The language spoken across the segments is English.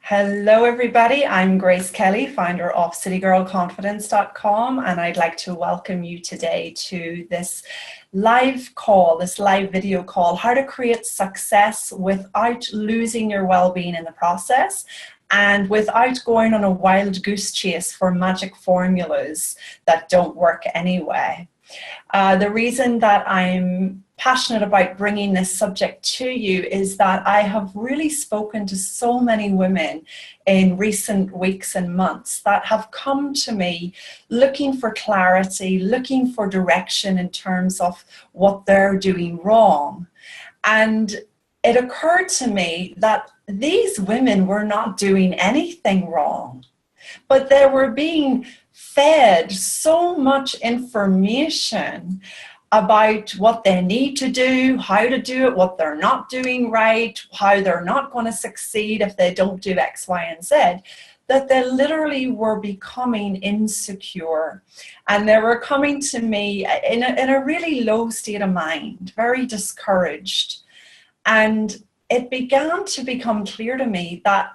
Hello, everybody. I'm Grace Kelly, founder of citygirlconfidence.com, and I'd like to welcome you today to this live call, this live video call, how to create success without losing your well-being in the process and without going on a wild goose chase for magic formulas that don't work anyway. The reason that I'm passionate about bringing this subject to you is that I have really spoken to so many women in recent weeks and months that have come to me looking for clarity, looking for direction in terms of what they're doing wrong. And it occurred to me that these women were not doing anything wrong, but they were being fed so much information about what they need to do, how to do it, what they're not doing right, how they're not going to succeed if they don't do X, Y, and Z, that they literally were becoming insecure. And they were coming to me in a really low state of mind, very discouraged. And it began to become clear to me that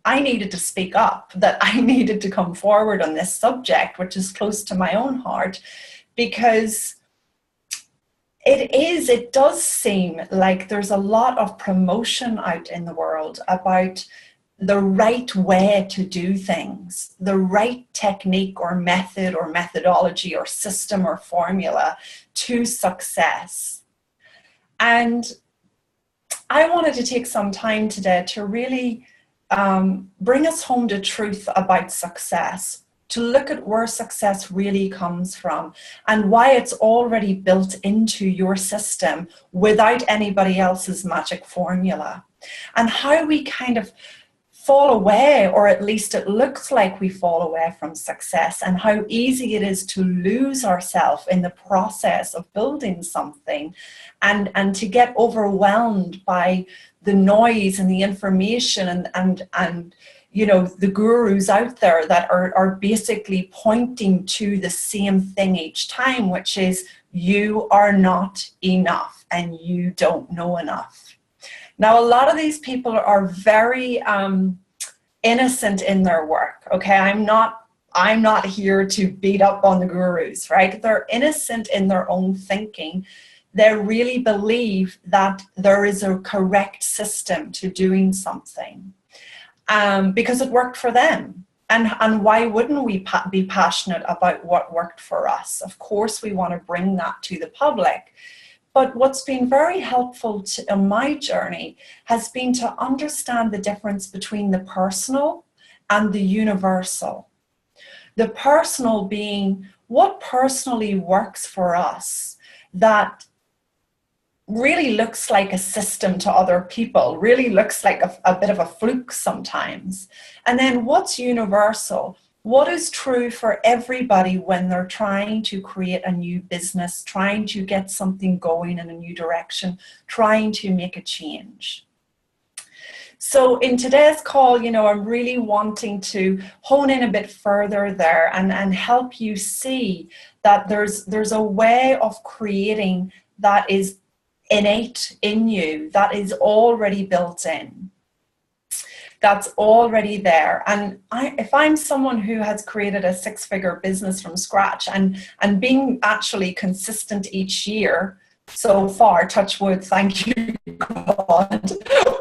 I needed to speak up, that I needed to come forward on this subject, which is close to my own heart, because it does seem like there's a lot of promotion out in the world about the right way to do things, the right technique or method or methodology or system or formula to success. And I wanted to take some time today to really bring us home to truth about success, to look at where success really comes from and why it's already built into your system without anybody else's magic formula, and how we kind of fall away, or at least it looks like we fall away from success, and how easy it is to lose ourselves in the process of building something and to get overwhelmed by the noise and the information and you know, the gurus out there that are basically pointing to the same thing each time, which is you are not enough and you don't know enough. Now, a lot of these people are very innocent in their work. Okay, I'm not here to beat up on the gurus, right? They're innocent in their own thinking. They really believe that there is a correct system to doing something. Because it worked for them. And why wouldn't we be passionate about what worked for us? Of course, we want to bring that to the public. But what's been very helpful in my journey has been to understand the difference between the personal and the universal. The personal being what personally works for us, that really looks like a system to other people, really looks like a bit of a fluke sometimes. And then what's universal? What is true for everybody when they're trying to create a new business, trying to get something going in a new direction, trying to make a change? So in today's call, you know, I'm really wanting to hone in a bit further there and help you see that there's a way of creating that is innate in you, that is already built in, that's already there. And if I'm someone who has created a six-figure business from scratch and being actually consistent each year so far, touch wood, thank you God,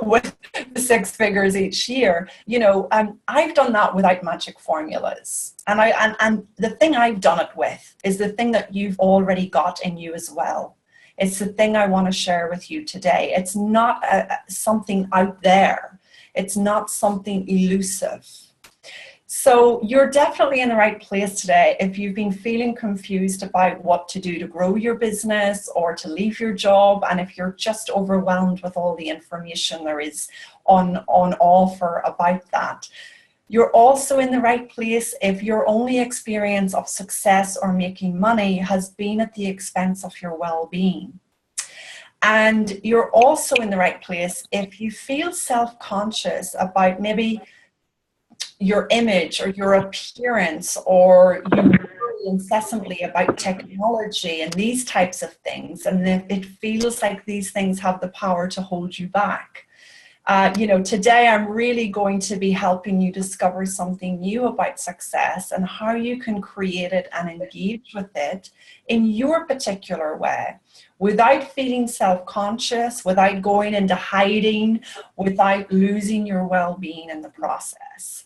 with the six figures each year, you know, I've done that without magic formulas. And the thing I've done it with is the thing that you've already got in you as well. It's the thing I want to share with you today. It's not something out there. It's not something elusive. So you're definitely in the right place today if you've been feeling confused about what to do to grow your business or to leave your job, and if you're just overwhelmed with all the information there is on offer about that. You're also in the right place if your only experience of success or making money has been at the expense of your well-being. And you're also in the right place if you feel self-conscious about maybe your image or your appearance, or you worry incessantly about technology and these types of things, and it feels like these things have the power to hold you back. Today I'm really going to be helping you discover something new about success and how you can create it and engage with it in your particular way without feeling self-conscious, without going into hiding, without losing your well-being in the process.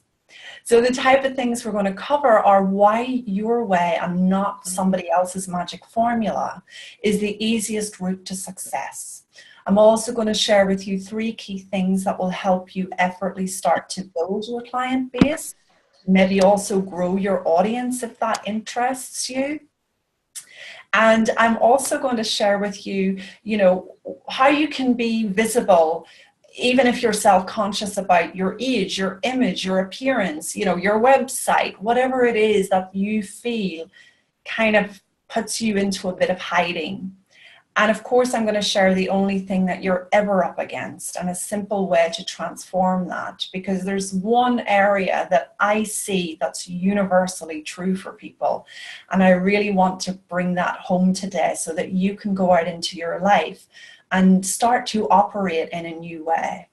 So the type of things we're going to cover are why your way and not somebody else's magic formula is the easiest route to success. I'm also going to share with you 3 key things that will help you effortlessly start to build your client base, maybe also grow your audience if that interests you. And I'm also going to share with you, how you can be visible even if you're self-conscious about your age, your image, your appearance, your website, whatever it is that you feel kind of puts you into a bit of hiding. And of course, I'm going to share the only thing that you're ever up against and a simple way to transform that, because there's one area that I see that's universally true for people. And I really want to bring that home today so that you can go out into your life and start to operate in a new way.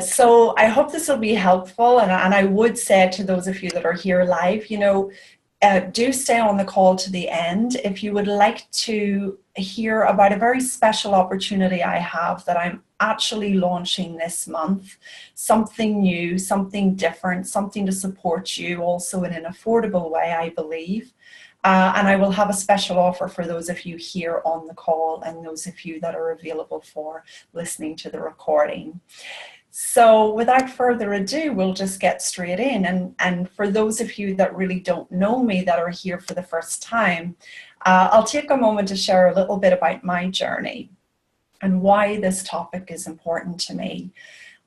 So I hope this will be helpful. And I would say to those of you that are here live, do stay on the call to the end if you would like to hear about a very special opportunity I have that I'm actually launching this month. Something new, something different, something to support you also in an affordable way, I believe. And I will have a special offer for those of you here on the call and those of you that are available for listening to the recording. So without further ado, we'll just get straight in. And for those of you that really don't know me, that are here for the first time, I'll take a moment to share a little bit about my journey and why this topic is important to me.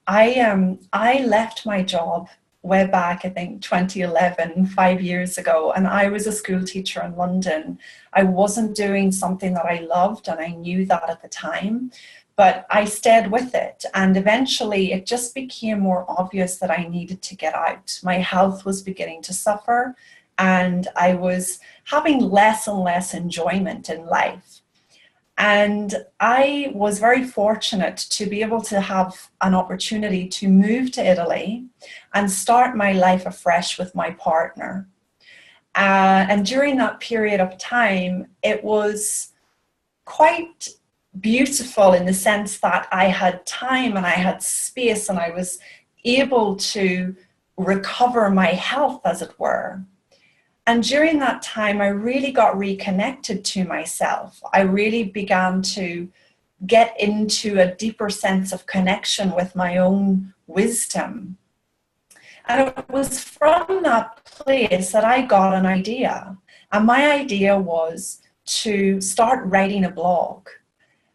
I left my job way back, I think 2011, 5 years ago, and I was a school teacher in London. I wasn't doing something that I loved, and I knew that at the time, but I stayed with it. And eventually it just became more obvious that I needed to get out. My health was beginning to suffer, and I was having less and less enjoyment in life. And I was very fortunate to be able to have an opportunity to move to Italy and start my life afresh with my partner. And during that period of time, it was quite beautiful in the sense that I had time and I had space and I was able to recover my health, as it were. And during that time, I really got reconnected to myself. I really began to get into a deeper sense of connection with my own wisdom. And it was from that place that I got an idea. And my idea was to start writing a blog.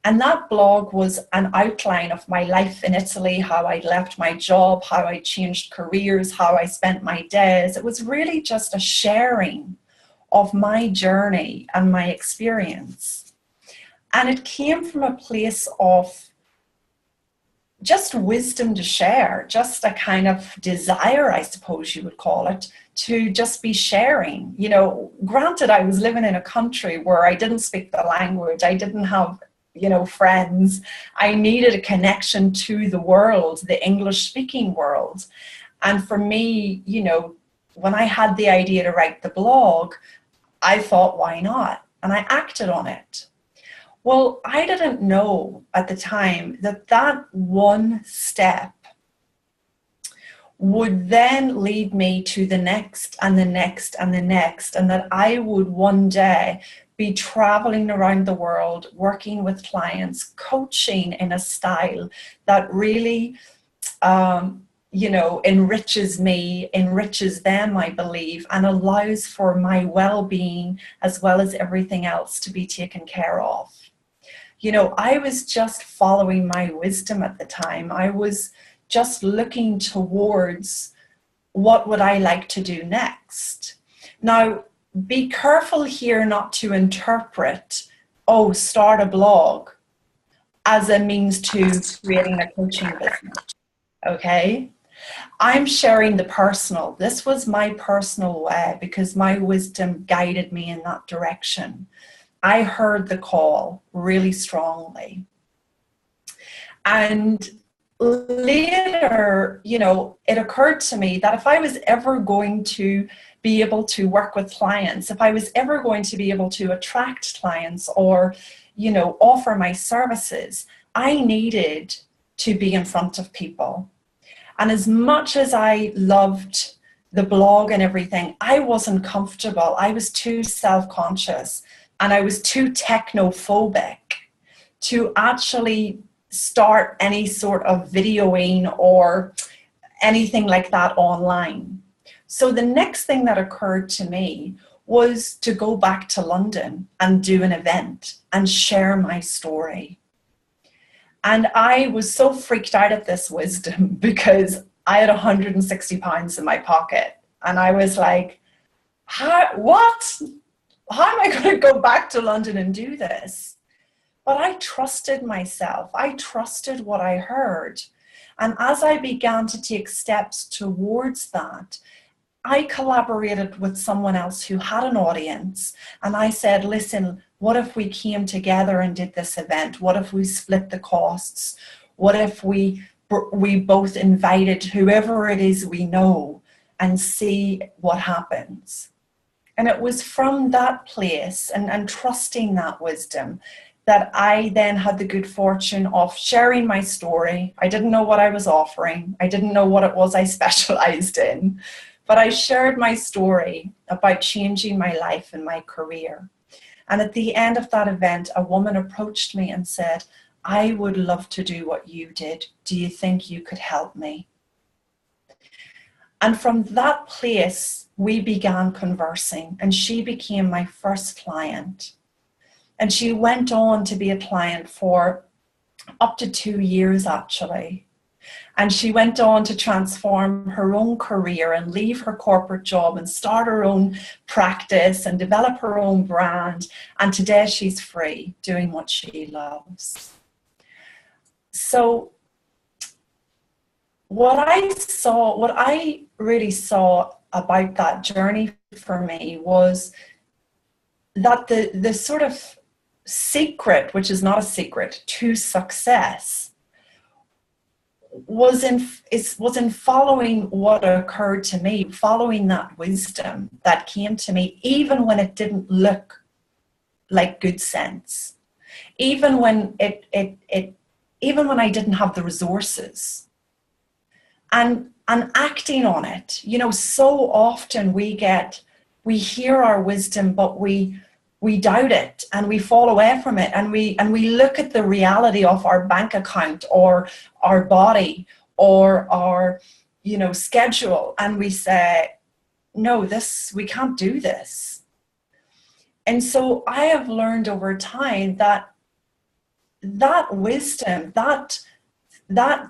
And that blog was an outline of my life in Italy, how I left my job, how I changed careers, how I spent my days. It was really just a sharing of my journey and my experience. And it came from a place of just wisdom to share, just a kind of desire, I suppose you would call it, to just be sharing. Granted, I was living in a country where I didn't speak the language, I didn't have friends. I needed a connection to the world, the English speaking world. And for me, when I had the idea to write the blog, I thought, why not? And I acted on it. Well, I didn't know at the time that one step would then lead me to the next and the next and the next, and that I would one day be traveling around the world, working with clients, coaching in a style that really, enriches me, enriches them, I believe, and allows for my well-being as well as everything else to be taken care of. I was just following my wisdom at the time. I was just looking towards what would I like to do next. Now, be careful here not to interpret, start a blog as a means to creating a coaching business, okay? I'm sharing the personal. This was my personal way because my wisdom guided me in that direction. I heard the call really strongly. And later, it occurred to me that if I was ever going to be able to work with clients, if I was ever going to be able to attract clients or, offer my services, I needed to be in front of people. And as much as I loved the blog and everything, I wasn't comfortable. I was too self-conscious and I was too technophobic to actually start any sort of videoing or anything like that online. So the next thing that occurred to me was to go back to London and do an event and share my story. And I was so freaked out at this wisdom because I had 160 pounds in my pocket. And I was like, what? How am I going to go back to London and do this? But I trusted myself. I trusted what I heard. And as I began to take steps towards that, I collaborated with someone else who had an audience. And I said, listen, what if we came together and did this event? What if we split the costs? What if we both invited whoever it is we know and see what happens? And it was from that place and trusting that wisdom that I then had the good fortune of sharing my story. I didn't know what I was offering. I didn't know what it was I specialized in, but I shared my story about changing my life and my career. And at the end of that event, a woman approached me and said, I would love to do what you did. Do you think you could help me? And from that place, we began conversing, and she became my first client. And she went on to be a client for up to 2 years, actually. And she went on to transform her own career and leave her corporate job and start her own practice and develop her own brand. And today she's free, doing what she loves. So what I really saw about that journey for me was that the sort of secret, which is not a secret, to success was in following what occurred to me, following that wisdom that came to me, even when it didn't look like good sense, even when even when I didn't have the resources, and acting on it. So often we hear our wisdom, but we doubt it and we fall away from it, and we look at the reality of our bank account or our body or our schedule, and we say, no, we can't do this. And so I have learned over time that wisdom, that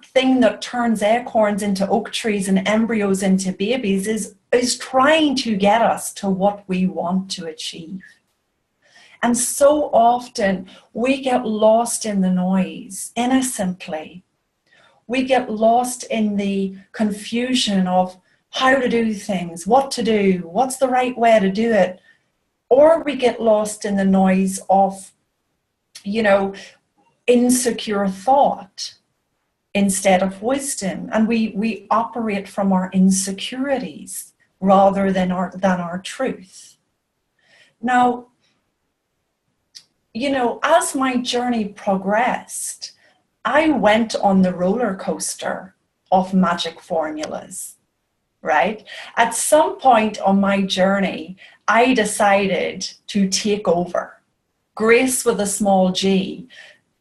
thing that turns acorns into oak trees and embryos into babies is trying to get us to what we want to achieve. And so often we get lost in the noise, innocently. We get lost in the confusion of how to do things, what to do, what's the right way to do it. Or we get lost in the noise of, insecure thought instead of wisdom. And we operate from our insecurities rather than our truth. Now, as my journey progressed, I went on the roller coaster of magic formulas, right? At some point on my journey, I decided to take over. Grace with a small g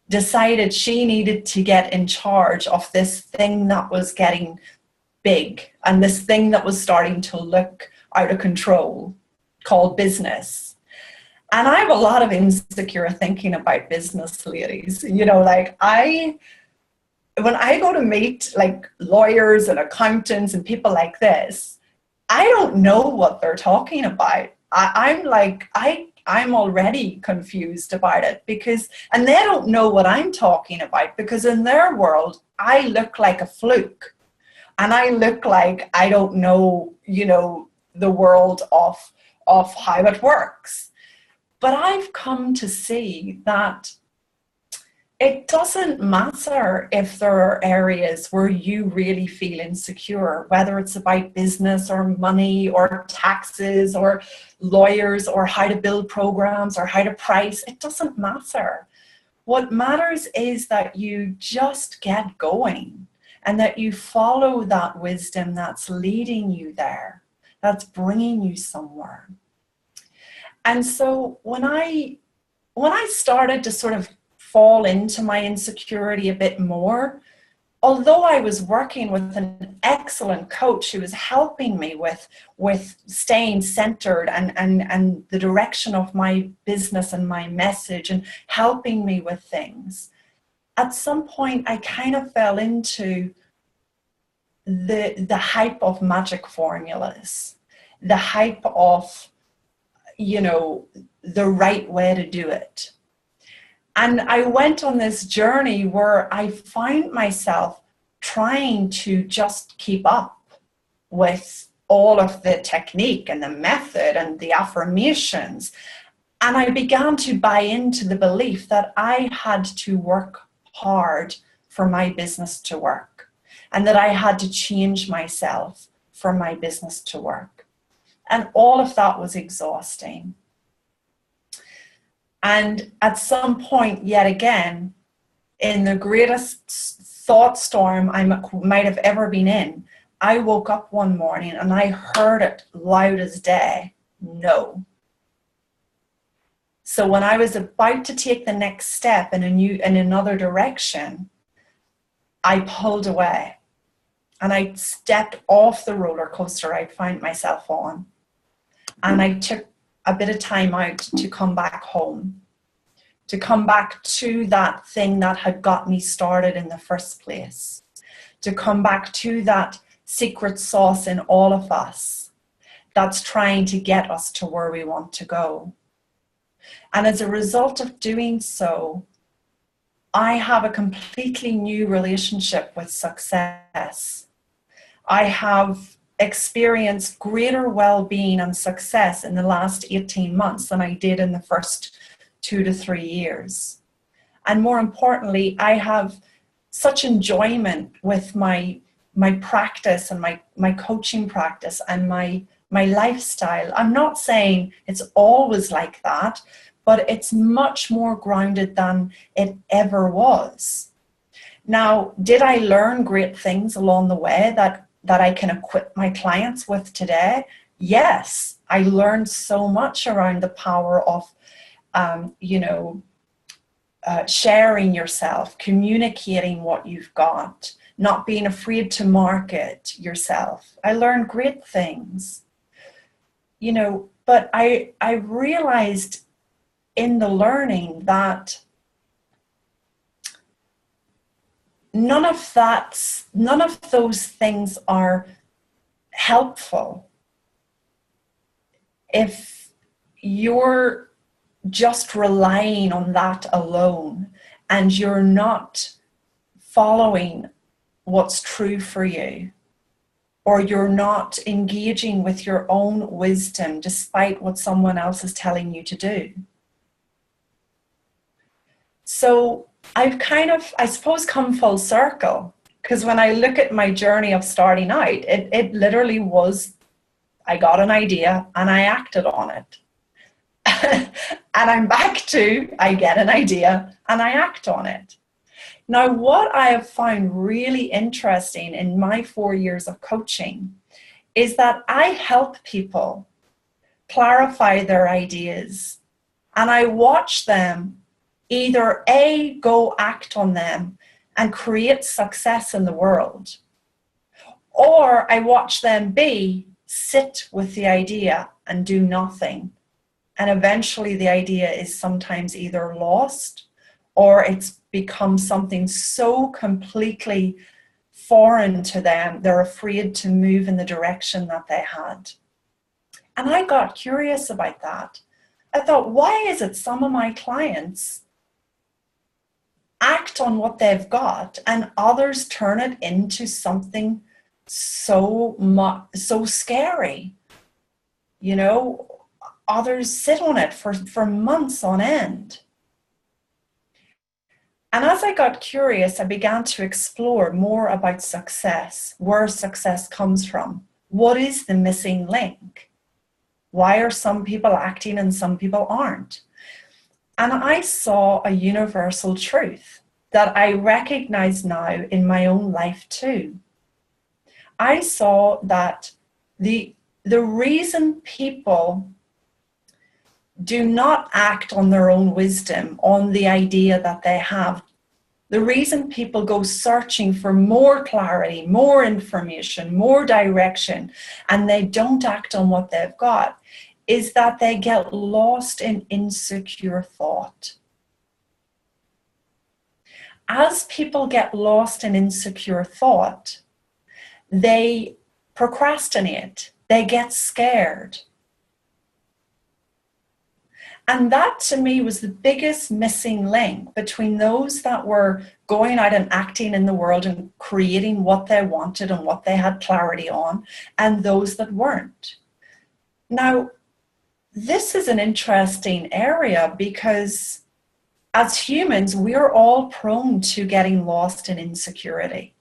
decided she needed to get in charge of this thing that was getting big and this thing that was starting to look out of control, called business. And I have a lot of insecure thinking about business, ladies. When I go to meet like lawyers and accountants and people like this, I don't know what they're talking about. I'm already confused about it and they don't know what I'm talking about, because in their world, I look like a fluke and I look like I don't know, the world of how it works. But I've come to see that It doesn't matter if there are areas where you really feel insecure, whether it's about business or money or taxes or lawyers or how to build programs or how to price. It doesn't matter. What matters is that you just get going and that you follow that wisdom that's leading you there, that's bringing you somewhere. And so when I started to sort of fall into my insecurity a bit more, although I was working with an excellent coach who was helping me with staying centered and the direction of my business and my message and helping me with things, at some point I kind of fell into the hype of magic formulas, the hype of, you know, the right way to do it. And I went on this journey where I found myself trying to just keep up with all of the technique and the method and the affirmations. And I began to buy into the belief that I had to work hard for my business to work and that I had to change myself for my business to work. And all of that was exhausting. And at some point, yet again, in the greatest thought storm I might have ever been in, I woke up one morning and I heard it loud as day, no. So when I was about to take the next step in another direction, I pulled away and I stepped off the roller coaster I found myself on. And I took a bit of time out to come back home, to come back to that thing that had got me started in the first place, to come back to that secret sauce in all of us that's trying to get us to where we want to go. And as a result of doing so, I have a completely new relationship with success. I have experienced greater well-being and success in the last 18 months than I did in the first 2 to 3 years. And more importantly, I have such enjoyment with my practice and my coaching practice and my lifestyle. I'm not saying it's always like that, but it's much more grounded than it ever was. Now, did I learn great things along the way that I can equip my clients with today? Yes, I learned so much around the power of, sharing yourself, communicating what you've got, not being afraid to market yourself. I learned great things, but I realized in the learning that none of those things are helpful if you're just relying on that alone and you're not following what's true for you, or you're not engaging with your own wisdom despite what someone else is telling you to do. So I've kind of, I suppose, come full circle, because when I look at my journey of starting out, it literally was, I got an idea and I acted on it. And I'm back to, I get an idea and I act on it. Now, what I have found really interesting in my 4 years of coaching is that I help people clarify their ideas, and I watch them either A, go act on them and create success in the world, or I watch them B, sit with the idea and do nothing. And eventually the idea is sometimes either lost or it's become something so completely foreign to them, they're afraid to move in the direction that they had. And I got curious about that. I thought, why is it some of my clients act on what they've got and others turn it into something so scary? Others sit on it for months on end. And as I got curious, I began to explore more about success, where success comes from. What is the missing link? Why are some people acting and some people aren't? And I saw a universal truth that I recognize now in my own life too. I saw that the reason people do not act on their own wisdom, on the idea that they have, the reason people go searching for more clarity, more information, more direction, and they don't act on what they've got, is that they get lost in insecure thought. As people get lost in insecure thought, they procrastinate, they get scared. And that to me was the biggest missing link between those that were going out and acting in the world and creating what they wanted and what they had clarity on, and those that weren't. Now, this is an interesting area because as humans, we're all prone to getting lost in insecurity.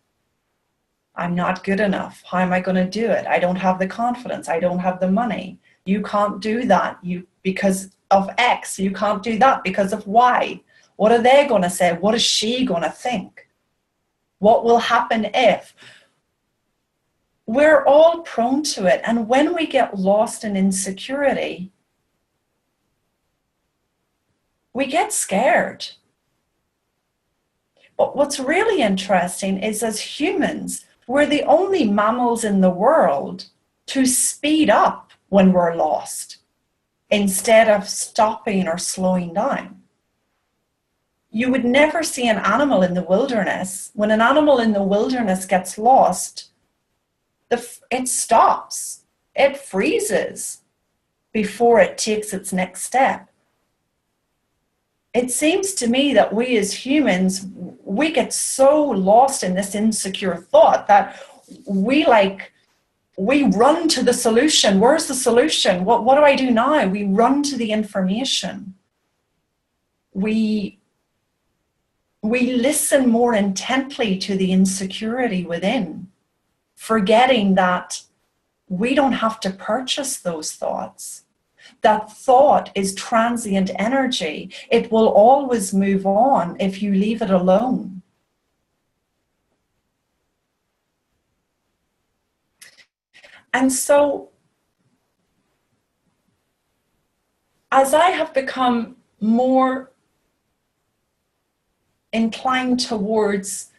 I'm not good enough. How am I going to do it? I don't have the confidence. I don't have the money. You can't do that because of X. You can't do that because of Y. What are they going to say? What is she going to think? What will happen if? We're all prone to it. And when we get lost in insecurity, we get scared. But what's really interesting is as humans, we're the only mammals in the world to speed up when we're lost instead of stopping or slowing down. You would never see an animal in the wilderness. When an animal in the wilderness gets lost, it stops. It freezes before it takes its next step. It seems to me that we as humans, we get so lost in this insecure thought that we run to the solution. Where's the solution? What do I do now? We run to the information. We listen more intently to the insecurity within, forgetting that we don't have to purchase those thoughts. That thought is transient energy. It will always move on if you leave it alone. And so, as I have become more inclined towards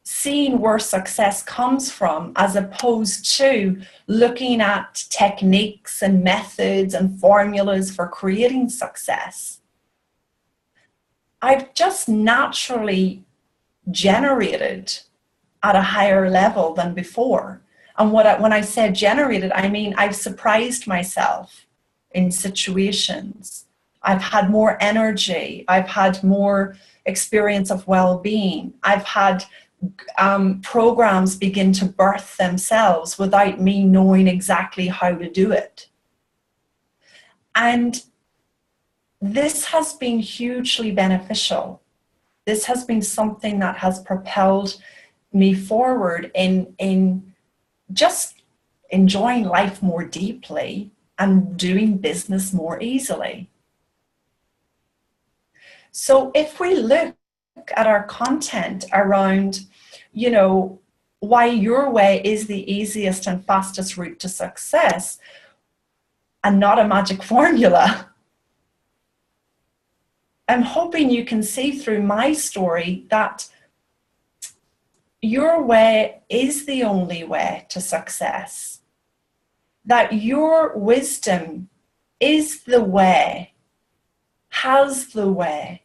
seeing where success comes from, as opposed to looking at techniques and methods and formulas for creating success, I've just naturally generated at a higher level than before. And when I say generated, I mean I've surprised myself in situations. I've had more energy. I've had more experience of well-being. I've had programs begin to birth themselves without me knowing exactly how to do it. And this has been hugely beneficial. This has been something that has propelled me forward in just enjoying life more deeply and doing business more easily. So if we look at our content around, why your way is the easiest and fastest route to success and not a magic formula, I'm hoping you can see through my story that your way is the only way to success, that your wisdom is the way, has the way,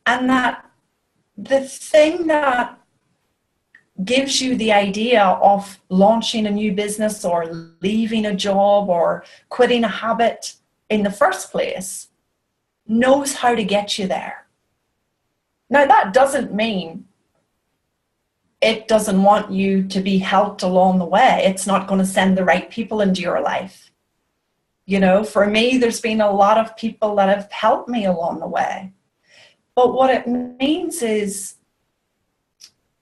and that the thing that gives you the idea of launching a new business or leaving a job or quitting a habit in the first place knows how to get you there. Now, that doesn't mean it doesn't want you to be helped along the way. It's not going to send the right people into your life. For me, there's been a lot of people that have helped me along the way. But what it means is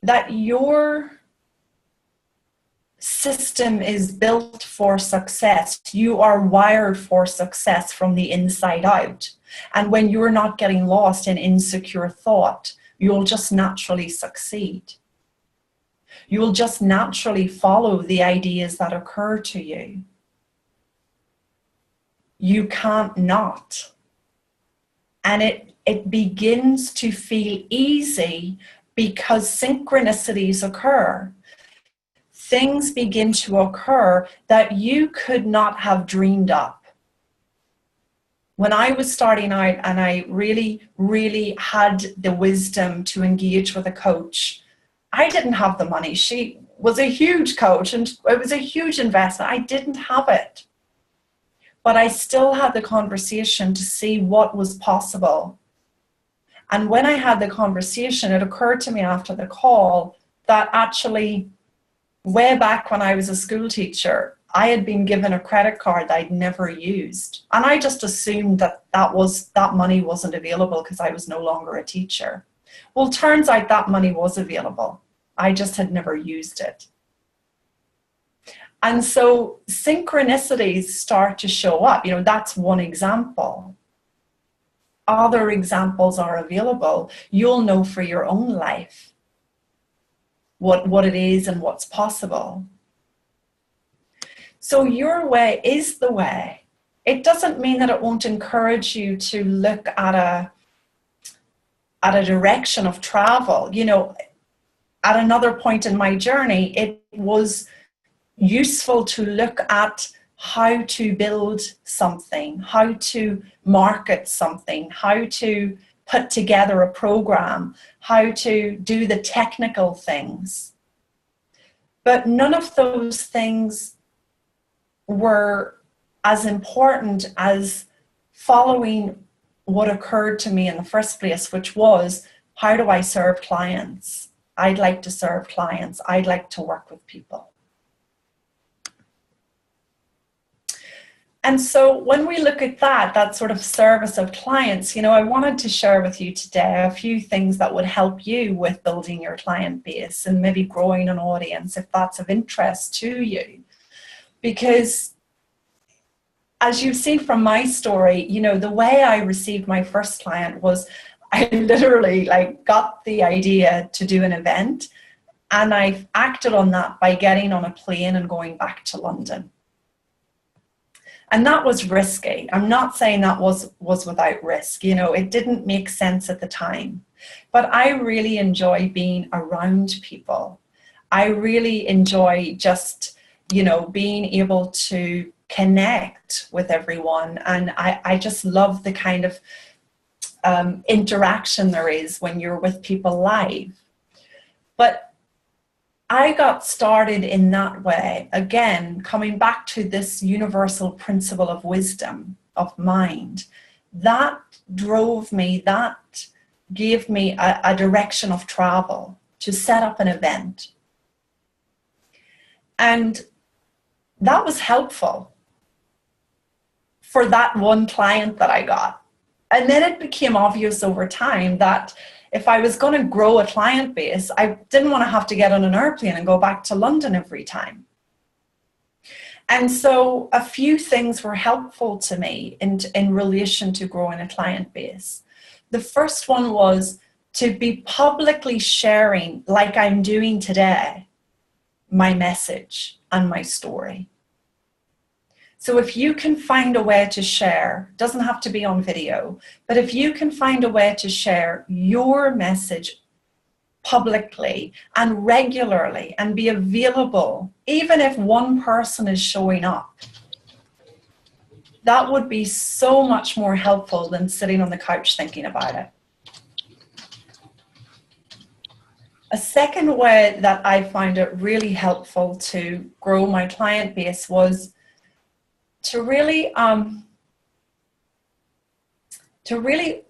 that your system is built for success. You are wired for success from the inside out. And when you're not getting lost in insecure thought, you'll just naturally succeed. You'll just naturally follow the ideas that occur to you. You can't not. And it begins to feel easy because synchronicities occur. Things begin to occur that you could not have dreamed up. When I was starting out and I really, really had the wisdom to engage with a coach, I didn't have the money. She was a huge coach and it was a huge investment. I didn't have it. But I still had the conversation to see what was possible. And when I had the conversation, it occurred to me after the call that actually, way back when I was a school teacher, I had been given a credit card that I'd never used. And I just assumed that money wasn't available because I was no longer a teacher. Well, it turns out that money was available. I just had never used it. And so synchronicities start to show up. That's one example. Other examples are available. You'll know for your own life what it is and what's possible. So your way is the way. It doesn't mean that it won't encourage you to look at a direction of travel. At another point in my journey, it was useful to look at how to build something, how to market something, how to put together a program, how to do the technical things. But none of those things were as important as following what occurred to me in the first place, which was, how do I serve clients? I'd like to serve clients. I'd like to work with people. And so when we look at that sort of service of clients, I wanted to share with you today a few things that would help you with building your client base and maybe growing an audience if that's of interest to you. Because as you've seen from my story, the way I received my first client was I literally got the idea to do an event, and I acted on that by getting on a plane and going back to London. And that was risky. I'm not saying that was without risk. It didn't make sense at the time. But I really enjoy being around people. I really enjoy just, being able to connect with everyone. And I just love the kind of interaction there is when you're with people live. But I got started in that way, again, coming back to this universal principle of wisdom, of mind. That drove me, that gave me a direction of travel to set up an event. And that was helpful for that one client that I got. And then it became obvious over time that if I was going to grow a client base, I didn't want to have to get on an airplane and go back to London every time. And so a few things were helpful to me in relation to growing a client base. The first one was to be publicly sharing, like I'm doing today, my message and my story. So if you can find a way to share, doesn't have to be on video, but if you can find a way to share your message publicly and regularly and be available, even if one person is showing up, that would be so much more helpful than sitting on the couch thinking about it. A second way that I found it really helpful to grow my client base was to really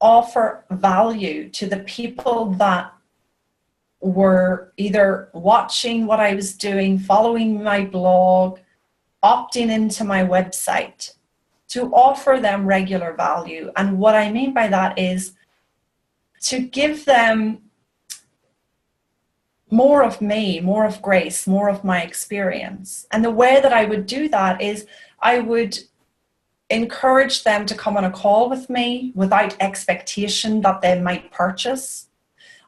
offer value to the people that were either watching what I was doing, following my blog, opting into my website, to offer them regular value. And what I mean by that is to give them more of me, more of grace, more of my experience. And the way that I would do that is I would encourage them to come on a call with me without expectation that they might purchase.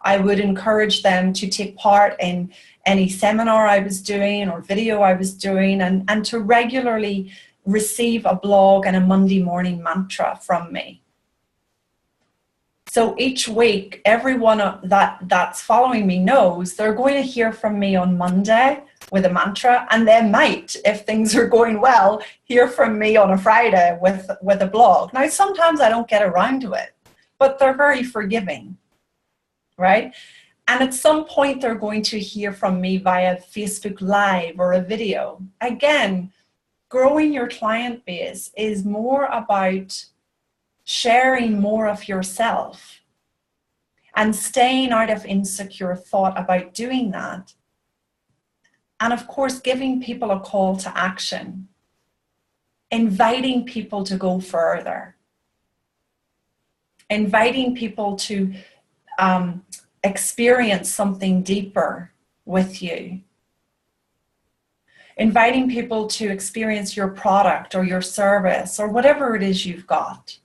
I would encourage them to take part in any seminar I was doing or video I was doing, and to regularly receive a blog and a Monday morning mantra from me. So each week, everyone that's following me knows they're going to hear from me on Monday with a mantra, and they might, if things are going well, hear from me on a Friday with a blog. Now, sometimes I don't get around to it, but they're very forgiving, right? And at some point, they're going to hear from me via Facebook Live or a video. Again, growing your client base is more about sharing more of yourself and staying out of insecure thought about doing that. And of course, giving people a call to action, inviting people to go further, inviting people to experience something deeper with you, inviting people to experience your product or your service or whatever it is you've got.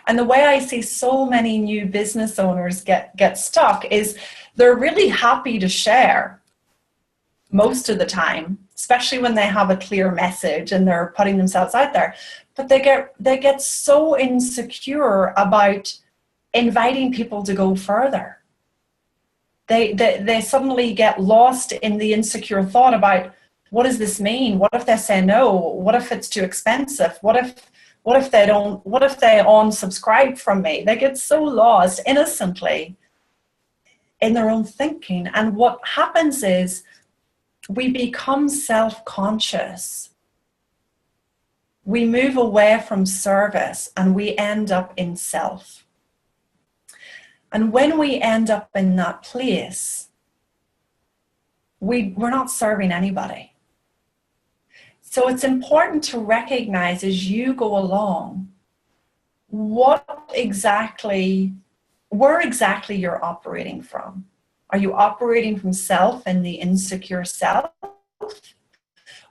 And the way I see so many new business owners get stuck is they're really happy to share most of the time, especially when they have a clear message and they're putting themselves out there. But they get so insecure about inviting people to go further. They suddenly get lost in the insecure thought about, what does this mean? What if they say no? What if it's too expensive? What if they unsubscribe from me? They get so lost innocently in their own thinking. And what happens is we become self-conscious. We move away from service and we end up in self. And when we end up in that place, we're not serving anybody. So it's important to recognize as you go along, where exactly you're operating from. Are you operating from self and the insecure self?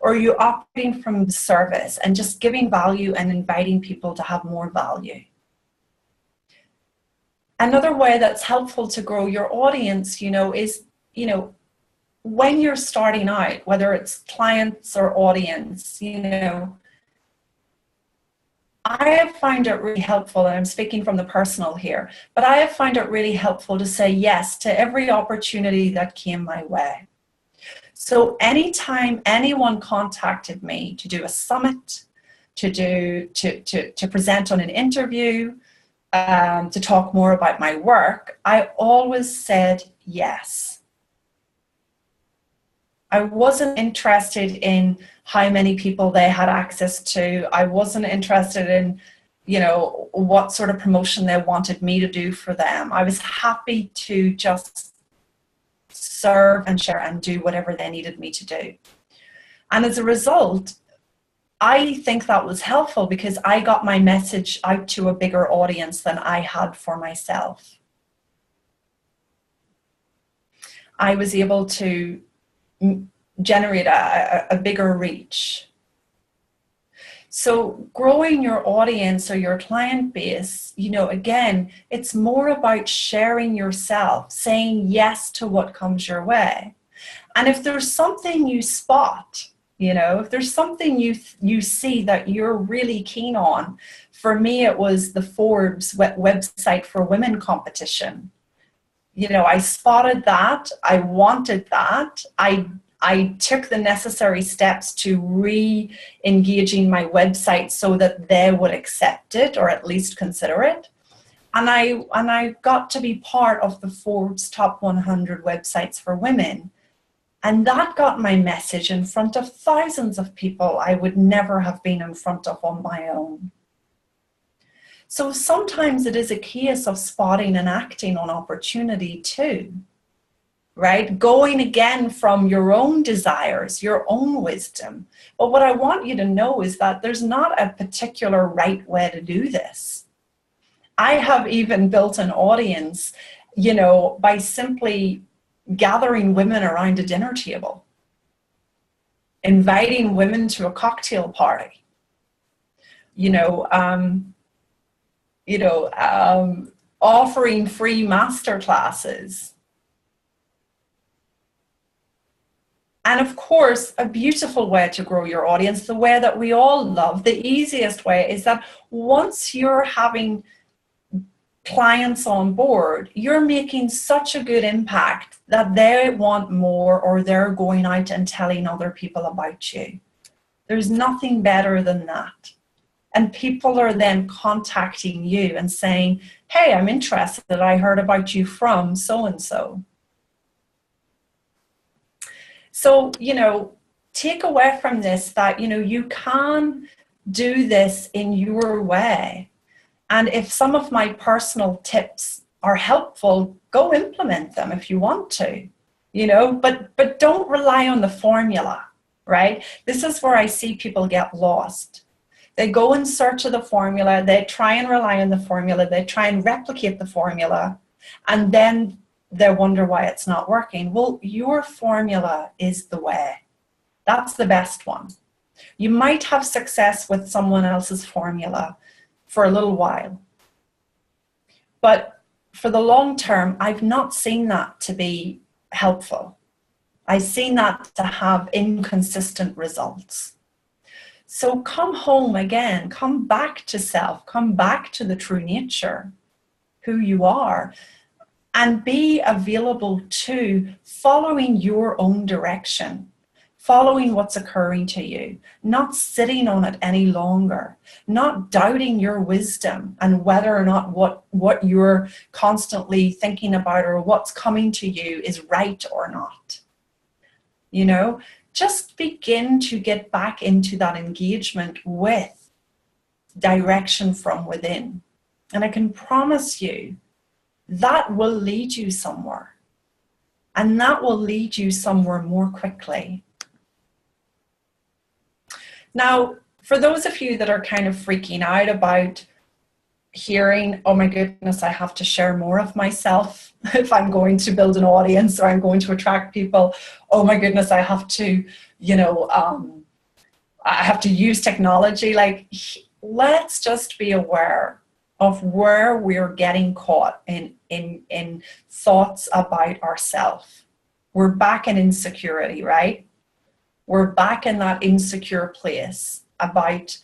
Or are you operating from service and just giving value and inviting people to have more value? Another way that's helpful to grow your audience, is, when you're starting out, whether it's clients or audience, I have found it really helpful, and I'm speaking from the personal here, but I have found it really helpful to say yes to every opportunity that came my way. So anytime anyone contacted me to do a summit, to present on an interview, to talk more about my work, I always said yes. I wasn't interested in how many people they had access to. I wasn't interested in, what sort of promotion they wanted me to do for them. I was happy to just serve and share and do whatever they needed me to do. And as a result, I think that was helpful because I got my message out to a bigger audience than I had for myself. I was able to generate a bigger reach. So growing your audience or your client base, again, it's more about sharing yourself, saying yes to what comes your way. And if there's something you spot, if there's something you see that you're really keen on, for me, it was the Forbes website for women competition. I spotted that. I wanted that. I took the necessary steps to re-engaging my website so that they would accept it or at least consider it. And I got to be part of the Forbes top 100 websites for women. And that got my message in front of thousands of people I would never have been in front of on my own. So sometimes it is a case of spotting and acting on opportunity too, right? Going again from your own desires, your own wisdom. But what I want you to know is that there's not a particular right way to do this. I have even built an audience, you know, by simply gathering women around a dinner table, inviting women to a cocktail party, you know, offering free master classes. And of course, a beautiful way to grow your audience, the way that we all love, the easiest way, is that once you're having clients on board, you're making such a good impact that they want more, or they're going out and telling other people about you. There's nothing better than that. And people are then contacting you and saying, hey, I'm interested. I heard about you from so-and-so. So, you know, take away from this that, you know, you can do this in your way. And if some of my personal tips are helpful, go implement them if you want to, you know, but don't rely on the formula, right? This is where I see people get lost. They go in search of the formula, they try and rely on the formula, they try and replicate the formula, and then they wonder why it's not working. Well, your formula is the way. That's the best one. You might have success with someone else's formula for a little while, but for the long term, I've not seen that to be helpful. I've seen that to have inconsistent results. So come home again, come back to self, come back to the true nature, who you are, and be available to following your own direction, following what's occurring to you, not sitting on it any longer, not doubting your wisdom and whether or not what you're constantly thinking about or what's coming to you is right or not. You know, just begin to get back into that engagement with direction from within. And I can promise you, that will lead you somewhere. And that will lead you somewhere more quickly. Now, for those of you that are kind of freaking out about hearing, oh my goodness, I have to share more of myself if I'm going to build an audience or I'm going to attract people. Oh my goodness, I have to, you know, I have to use technology. Like, let's just be aware of where we're getting caught in thoughts about ourselves. We're back in insecurity, right? We're back in that insecure place about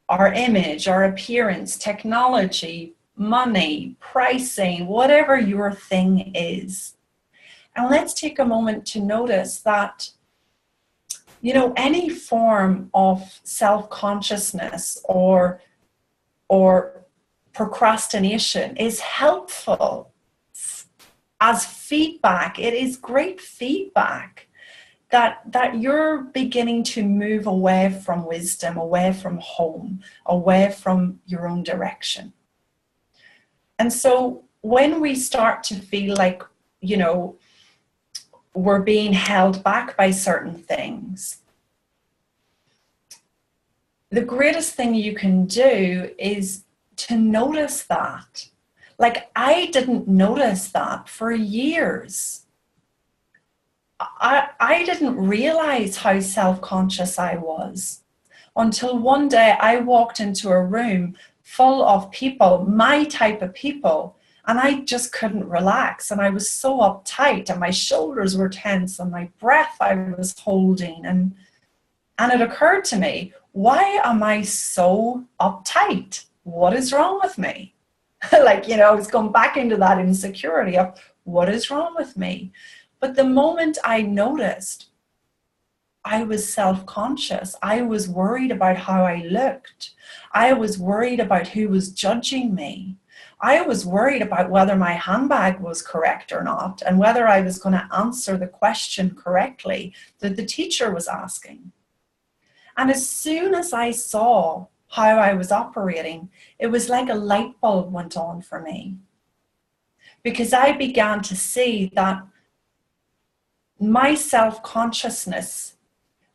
our image, our appearance, technology, money, pricing, whatever your thing is. And let's take a moment to notice that, you know, any form of self-consciousness or procrastination is helpful as feedback. It is great feedback that you're beginning to move away from wisdom, away from home, away from your own direction. And so when we start to feel like, you know, we're being held back by certain things, the greatest thing you can do is to notice that. Like, I didn't notice that for years. I didn't realize how self-conscious I was until one day I walked into a room full of people, my type of people, and I just couldn't relax. And I was so uptight and my shoulders were tense and my breath I was holding. And it occurred to me, why am I so uptight? What is wrong with me? Like, you know, I was going back into that insecurity of what is wrong with me? But the moment I noticed, I was self-conscious. I was worried about how I looked. I was worried about who was judging me. I was worried about whether my handbag was correct or not, and whether I was going to answer the question correctly that the teacher was asking. And as soon as I saw how I was operating, it was like a light bulb went on for me. Because I began to see that my self-consciousness,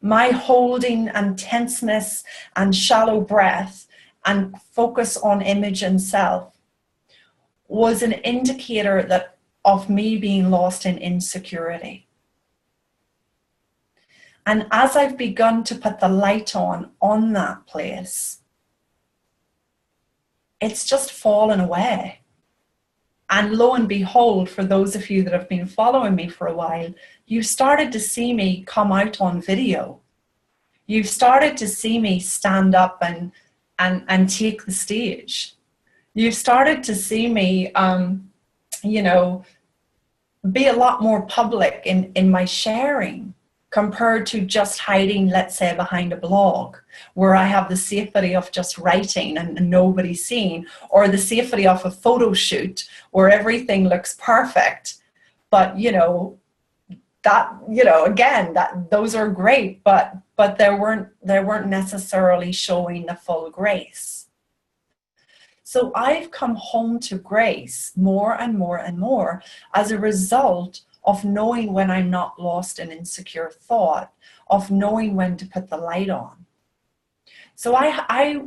my holding and tenseness and shallow breath and focus on image and self was an indicator that of me being lost in insecurity. And as I've begun to put the light on that place, it's just fallen away. And lo and behold, for those of you that have been following me for a while, you started to see me come out on video. You've started to see me stand up and take the stage. You've started to see me, be a lot more public in my sharing, compared to just hiding, let's say, behind a blog, where I have the safety of just writing and nobody seeing, or the safety of a photo shoot where everything looks perfect. But, those are great, but they weren't necessarily showing the full grace. So I've come home to grace more and more and more as a result of knowing when I'm not lost in insecure thought, of knowing when to put the light on. So I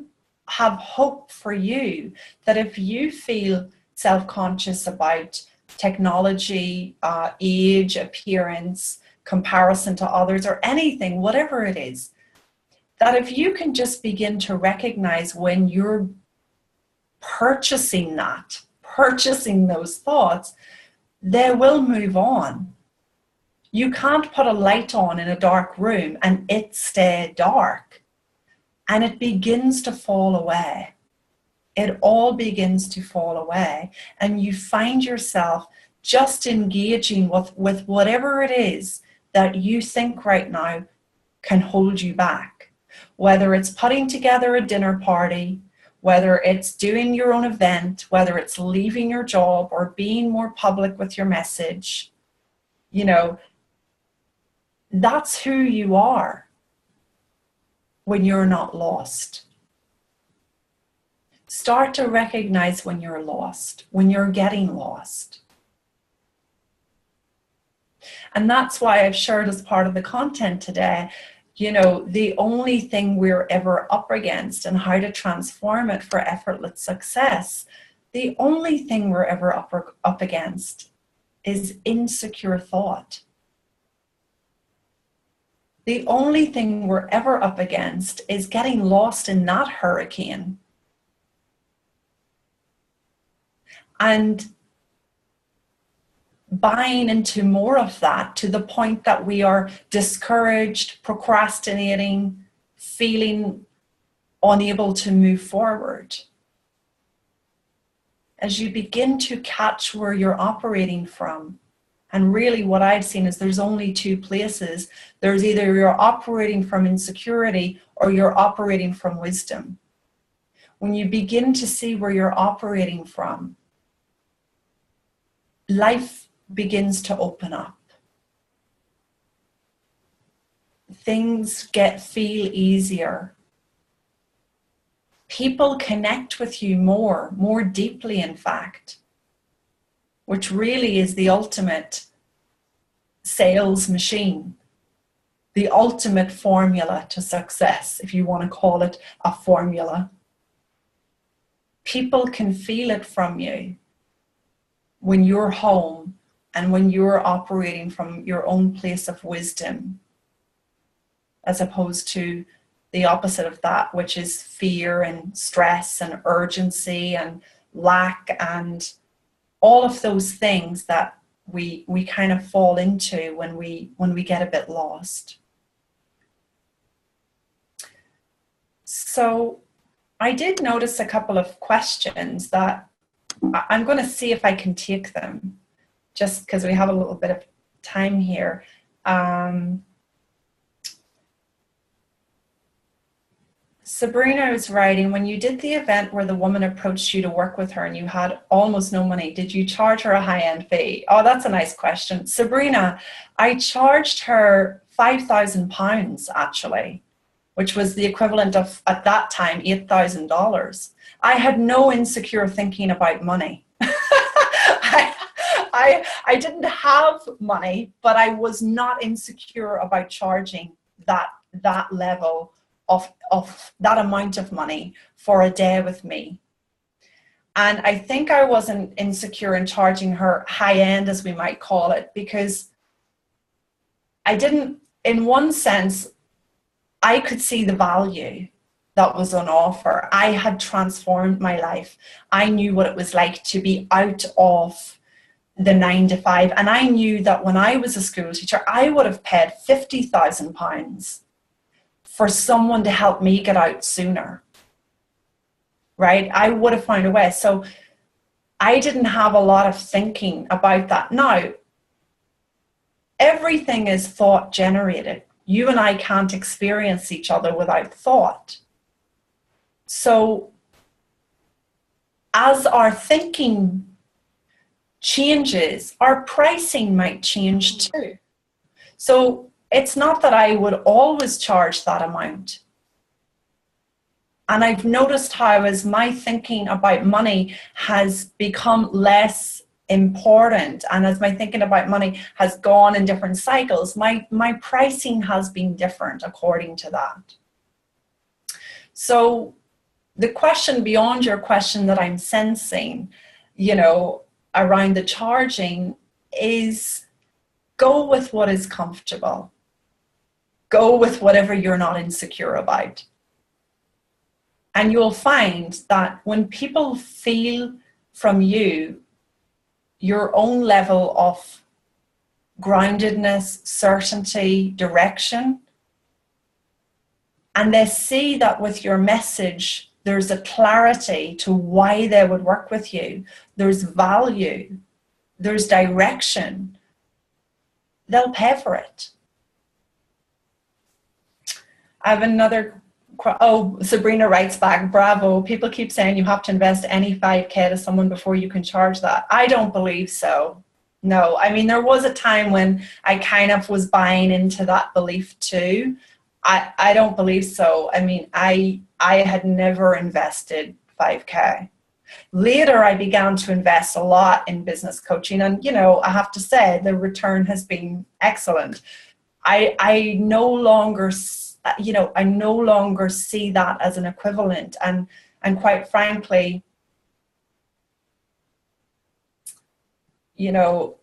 have hope for you that if you feel self-conscious about technology, age, appearance, comparison to others, or anything, whatever it is, that if you can just begin to recognize when you're purchasing those thoughts, they will move on. You can't put a light on in a dark room and it stay dark. And it begins to fall away. It all begins to fall away. And you find yourself just engaging with whatever it is that you think right now can hold you back. Whether it's putting together a dinner party, whether it's doing your own event, whether it's leaving your job or being more public with your message, that's who you are when you're not lost. Start to recognize when you're lost, when you're getting lost. And that's why I've shared as part of the content today, the only thing we're ever up against and how to transform it for effortless success, the only thing we're ever up against is insecure thought. The only thing we're ever up against is getting lost in that hurricane. And buying into more of that to the point that we are discouraged, procrastinating, feeling unable to move forward. As you begin to catch where you're operating from, and really what I've seen is there's only two places. There's either you're operating from insecurity or you're operating from wisdom. When you begin to see where you're operating from, life begins to open up. Things feel easier. People connect with you more deeply, in fact, which really is the ultimate sales machine, the ultimate formula to success, if you want to call it a formula. People can feel it from you when you're home and when you're operating from your own place of wisdom, as opposed to the opposite of that, which is fear and stress and urgency and lack and all of those things that we kind of fall into when we get a bit lost. So I did notice a couple of questions that I'm going to see if I can take them, just because we have a little bit of time here. Sabrina is writing, when you did the event where the woman approached you to work with her and you had almost no money, did you charge her a high-end fee? Oh, that's a nice question. Sabrina, I charged her £5,000 actually, which was the equivalent of, at that time, $8,000. I had no insecure thinking about money. I didn't have money, but I was not insecure about charging that level of that amount of money for a day with me. And I think I wasn't insecure in charging her high end, as we might call it, because I didn't, in one sense, I could see the value that was on offer. I had transformed my life. I knew what it was like to be out of the 9 to 5. And I knew that when I was a school teacher, I would have paid £50,000 for someone to help me get out sooner. Right? I would have found a way. So I didn't have a lot of thinking about that. Now, everything is thought generated. You and I can't experience each other without thought. So as our thinking changes, our pricing might change too. So it's not that I would always charge that amount. And I've noticed how, as my thinking about money has become less important, and as my thinking about money has gone in different cycles, my pricing has been different according to that. So the question beyond your question that I'm sensing, around the charging, is go with what is comfortable. Go with whatever you're not insecure about. And you'll find that when people feel from you your own level of groundedness, certainty, direction, and they see that with your message, there's a clarity to why they would work with you, there's value, there's direction, they'll pay for it. I have another. Oh, Sabrina writes back, bravo. People keep saying you have to invest any 5K to someone before you can charge that. I don't believe so. No, I mean, there was a time when I kind of was buying into that belief too. I don't believe so. I mean, I had never invested 5K. Later, I began to invest a lot in business coaching. And, I have to say the return has been excellent. I no longer see that as an equivalent. And quite frankly, even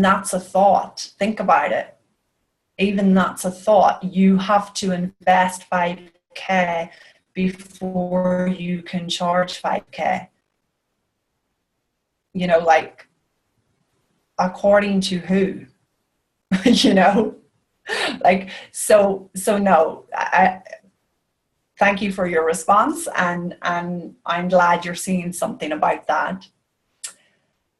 that's a thought. Think about it. Even that's a thought. You have to invest 5K before you can charge 5K. According to who? So no, thank you for your response, and I'm glad you're seeing something about that.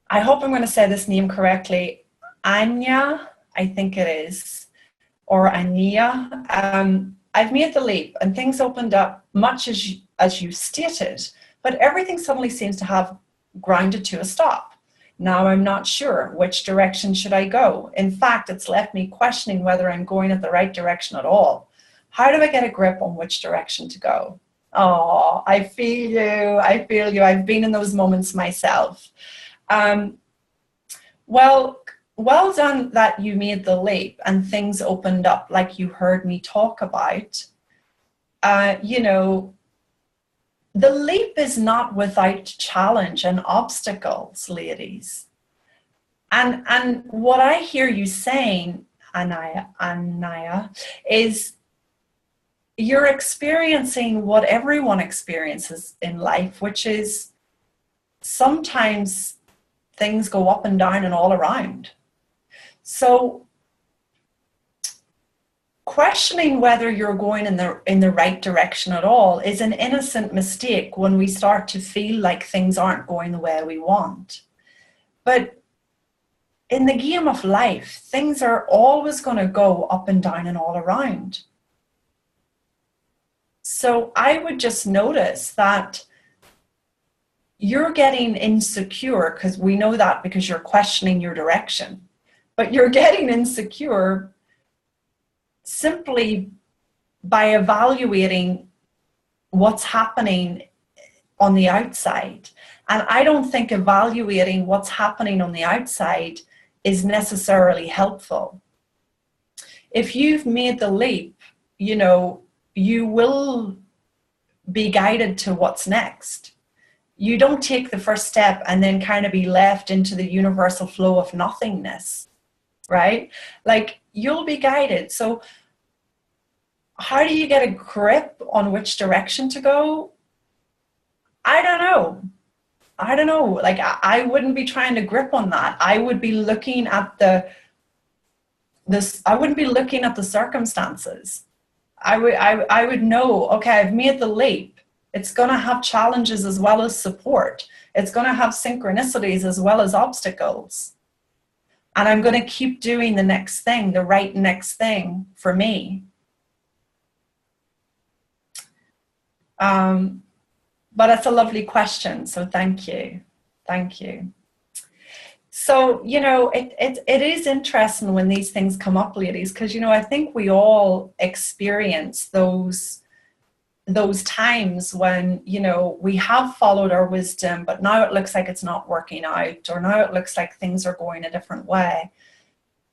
I hope I'm going to say this name correctly. Anya, I think it is, or Ania. I've made the leap and things opened up much as you stated, but everything suddenly seems to have grounded to a stop. Now I'm not sure which direction should I go. In fact, it's left me questioning whether I'm going at the right direction at all. How do I get a grip on which direction to go? Oh, I feel you. I've been in those moments myself. Well done that you made the leap and things opened up like you heard me talk about. The leap is not without challenge and obstacles, ladies. And what I hear you saying, Anaya, is you're experiencing what everyone experiences in life, which is sometimes things go up and down and all around. So questioning whether you're going in the right direction at all is an innocent mistake when we start to feel like things aren't going the way we want. But in the game of life, things are always going to go up and down and all around. So I would just notice that you're getting insecure, because we know that because you're questioning your direction, but you're getting insecure simply by evaluating what's happening on the outside. And I don't think evaluating what's happening on the outside is necessarily helpful. If you've made the leap, you will be guided to what's next. You don't take the first step and then kind of be left into the universal flow of nothingness, right? Like, you'll be guided. So how do you get a grip on which direction to go? I don't know. Like, I wouldn't be trying to grip on that. I would be looking at I wouldn't be looking at the circumstances. I would know, okay, I've made the leap. It's going to have challenges as well as support. It's going to have synchronicities as well as obstacles. And I'm going to keep doing the next thing, the right next thing for me. But it's a lovely question. So thank you. Thank you. So, you know, it is interesting when these things come up, ladies, because, you know, I think we all experience those times when, you know, we have followed our wisdom, but now it looks like it's not working out, or now it looks like things are going a different way.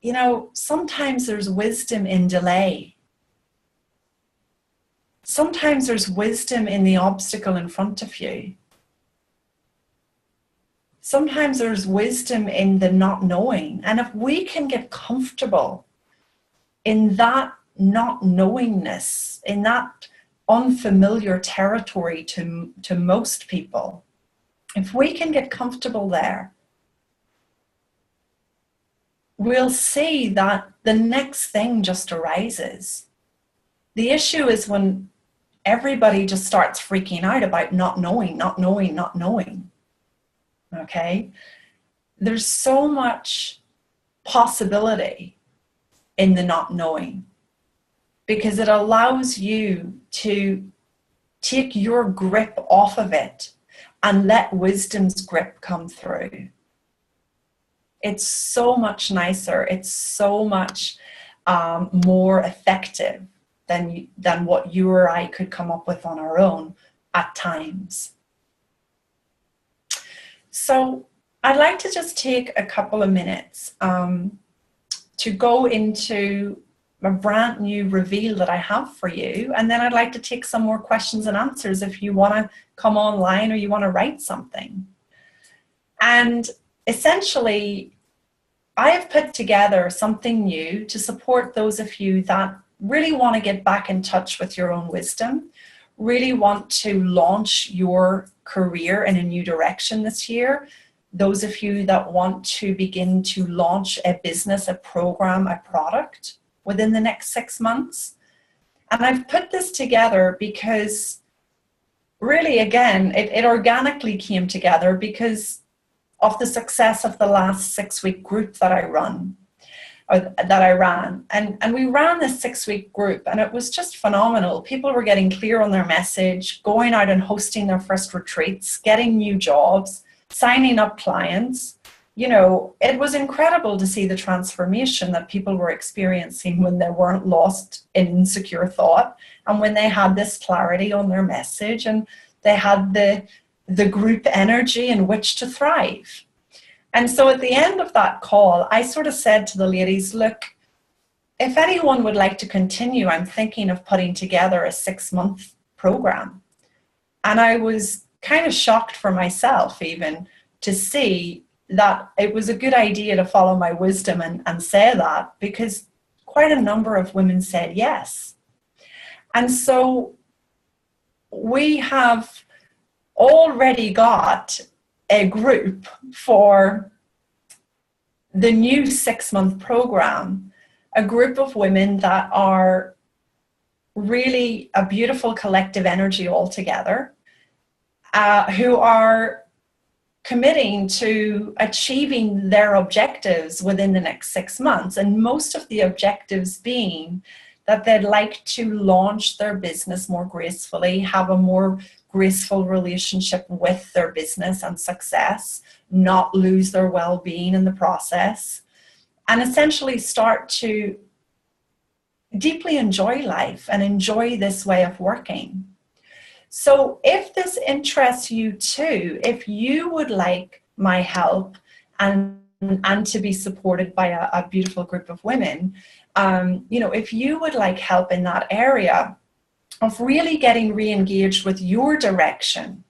You know, sometimes there's wisdom in delay. Sometimes there's wisdom in the obstacle in front of you. Sometimes there's wisdom in the not knowing. And if we can get comfortable in that not knowingness, in that unfamiliar territory to most people, if we can get comfortable there, we'll see that the next thing just arises. The issue is when everybody just starts freaking out about not knowing. Okay, there's so much possibility in the not knowing, because it allows you to take your grip off of it and let wisdom's grip come through. It's so much nicer. It's so much more effective than what you or I could come up with on our own at times. So I'd like to just take a couple of minutes to go into a brand new reveal that I have for you. And then I'd like to take some more questions and answers if you want to come online or you want to write something. And essentially, I have put together something new to support those of you that really want to get back in touch with your own wisdom, really want to launch your career in a new direction this year. Those of you that want to begin to launch a business, a program, a product within the next 6 months. And I've put this together because really, again, it organically came together because of the success of the last 6-week group that I ran. And we ran this 6-week group, and it was just phenomenal. People were getting clear on their message, going out and hosting their first retreats, getting new jobs, signing up clients. You know, it was incredible to see the transformation that people were experiencing when they weren't lost in insecure thought, and when they had this clarity on their message, and they had the group energy in which to thrive. And so at the end of that call, I sort of said to the ladies, look, if anyone would like to continue, I'm thinking of putting together a 6-month program. And I was kind of shocked for myself even to see that it was a good idea to follow my wisdom and say that, because quite a number of women said yes. And so we have already got a group for the new 6-month program, a group of women that are really a beautiful collective energy all together, who are committing to achieving their objectives within the next 6 months. And most of the objectives being that they'd like to launch their business more gracefully, have a more graceful relationship with their business and success, not lose their well-being in the process, and essentially start to deeply enjoy life and enjoy this way of working. So if this interests you too, if you would like my help and to be supported by a beautiful group of women, you know, if you would like help in that area of really getting re-engaged with your direction,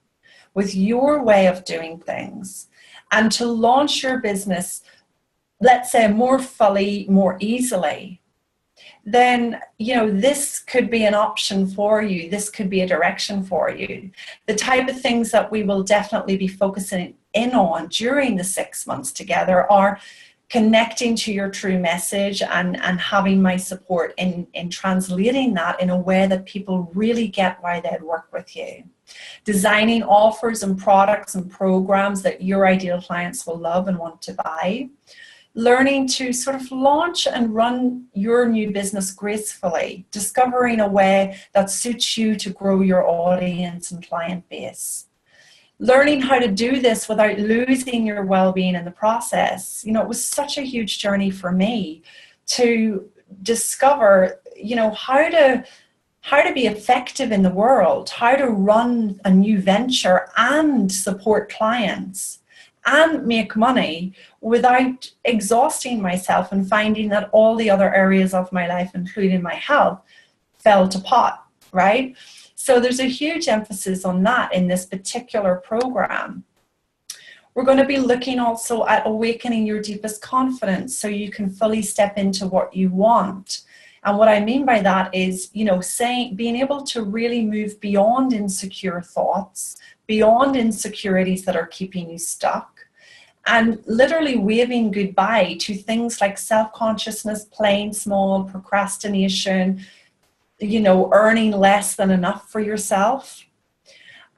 with your way of doing things and to launch your business, let's say, more fully, more easily, then, this could be an option for you. This could be a direction for you. The type of things that we will definitely be focusing in on during the 6 months together are connecting to your true message and having my support in translating that in a way that people really get why they'd work with you. Designing offers and products and programs that your ideal clients will love and want to buy. Learning to sort of launch and run your new business gracefully, discovering a way that suits you to grow your audience and client base. Learning how to do this without losing your well-being in the process. It was such a huge journey for me to discover, how to be effective in the world, how to run a new venture and support clients and make money without exhausting myself and finding that all the other areas of my life, including my health, fell to pot, right? So there's a huge emphasis on that in this particular program. We're going to be looking also at awakening your deepest confidence so you can fully step into what you want. And what I mean by that is, being able to really move beyond insecure thoughts, beyond insecurities that are keeping you stuck, and literally waving goodbye to things like self-consciousness, playing small, procrastination, earning less than enough for yourself.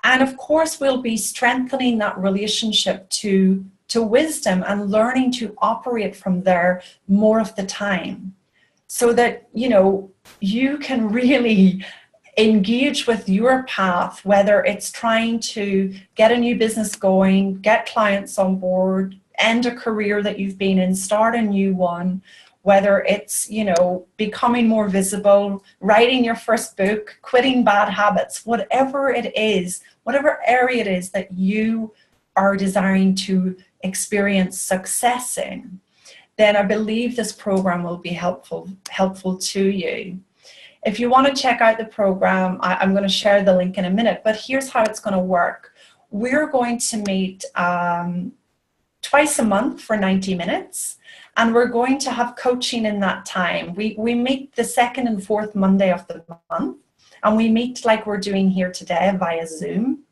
And of course, we'll be strengthening that relationship to wisdom and learning to operate from there more of the time so that, you can really engage with your path, whether it's trying to get a new business going, get clients on board, end a career that you've been in, start a new one, whether it's, becoming more visible, writing your first book, quitting bad habits, whatever it is, whatever area it is that you are desiring to experience success in, then I believe this program will be helpful to you. If you want to check out the program, I'm going to share the link in a minute, but here's how it's going to work. We're going to meet twice a month for 90 minutes, and we're going to have coaching in that time. We meet the second and fourth Monday of the month, and we meet like we're doing here today via Zoom.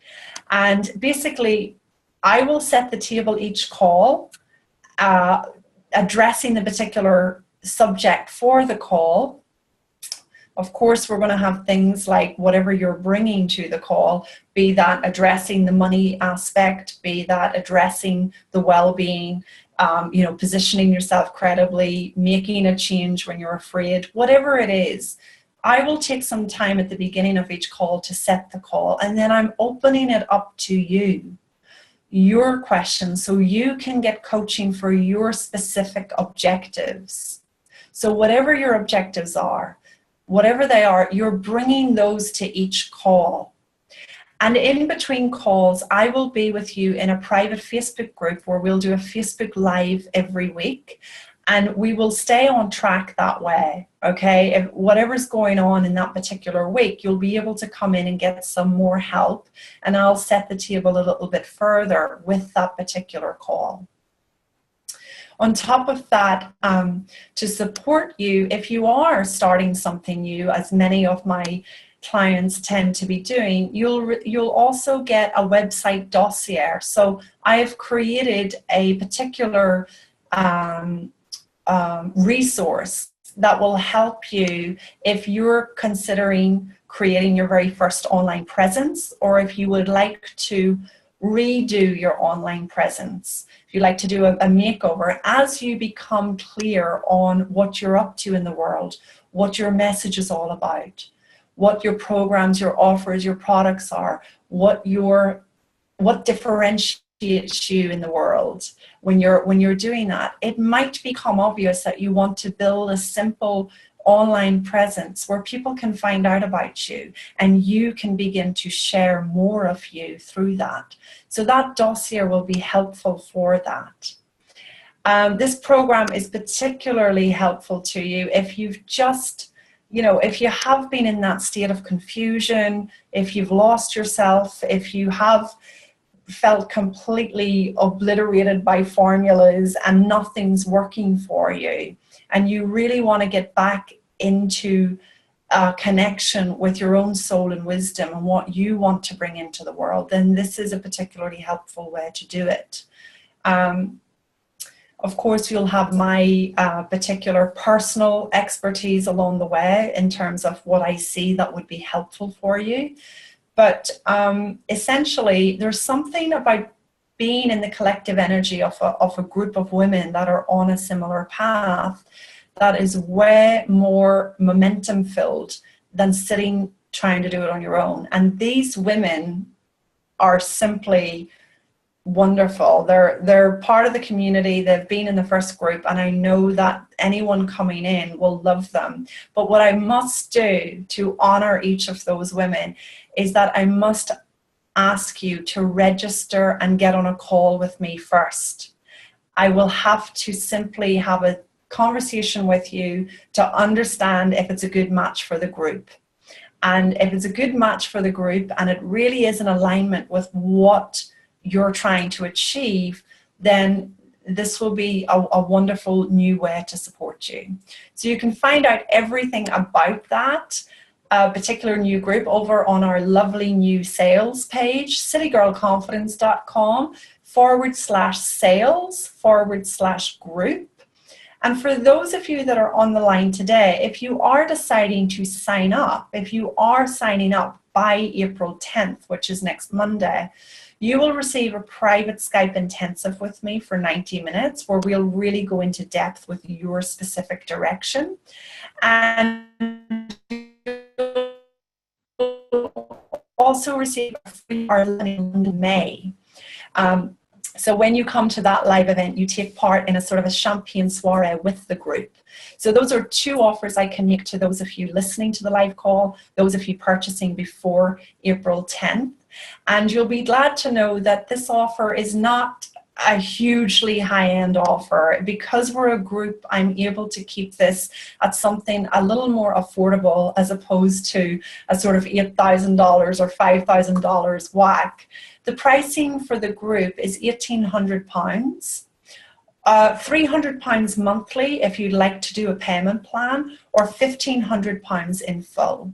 And basically, I will set the table each call, addressing the particular subject for the call. Of course, we're going to have things like whatever you're bringing to the call, be that addressing the money aspect, be that addressing the well-being, positioning yourself credibly, making a change when you're afraid, whatever it is. I will take some time at the beginning of each call to set the call, and then I'm opening it up to you, your questions, so you can get coaching for your specific objectives. So whatever your objectives are, whatever they are, you're bringing those to each call. And in between calls, I will be with you in a private Facebook group where we'll do a Facebook Live every week. And we will stay on track that way, okay? If whatever's going on in that particular week, you'll be able to come in and get some more help. And I'll set the table a little bit further with that particular call. On top of that, to support you, if you are starting something new, as many of my clients tend to be doing, you'll also get a website dossier. So I have created a particular resource that will help you if you're considering creating your very first online presence, or if you would like to redo your online presence, if you like to do a makeover, as you become clear on what you're up to in the world, what your message is all about, what your programs, your offers, your products are, what differentiates you in the world. When you're doing that, it might become obvious that you want to build a simple online presence where people can find out about you and you can begin to share more of you through that. So that dossier will be helpful for that. This program is particularly helpful to you if you've just, if you have been in that state of confusion, if you've lost yourself, if you have felt completely obliterated by formulas and nothing's working for you, and you really want to get back into connection with your own soul and wisdom and what you want to bring into the world, then this is a particularly helpful way to do it. Of course, you'll have my particular personal expertise along the way in terms of what I see that would be helpful for you. But essentially, there's something about being in the collective energy of a group of women that are on a similar path that is way more momentum filled than sitting trying to do it on your own. And these women are simply wonderful. They're part of the community. They've been in the first group, and I know that anyone coming in will love them. But what I must do to honor each of those women is that I must ask you to register and get on a call with me first. I will have to simply have a conversation with you to understand if it's a good match for the group. And if it's a good match for the group and it really is in alignment with what you're trying to achieve, then this will be a wonderful new way to support you. So you can find out everything about that particular new group over on our lovely new sales page, citygirlconfidence.com/sales/group. And for those of you that are on the line today, if you are deciding to sign up, if you are signing up by April 10th, which is next Monday, you will receive a private Skype intensive with me for 90 minutes where we'll really go into depth with your specific direction. And also receive a free Ireland in May. So when you come to that live event, you take part in a sort of a champagne soiree with the group. So those are two offers I can make to those of you listening to the live call, those of you purchasing before April 10th. And you'll be glad to know that this offer is not a hugely high-end offer. Because we're a group, I'm able to keep this at something a little more affordable as opposed to a sort of $8,000 or $5,000 whack. The pricing for the group is £1,800, £300 monthly if you'd like to do a payment plan, or £1,500 in full.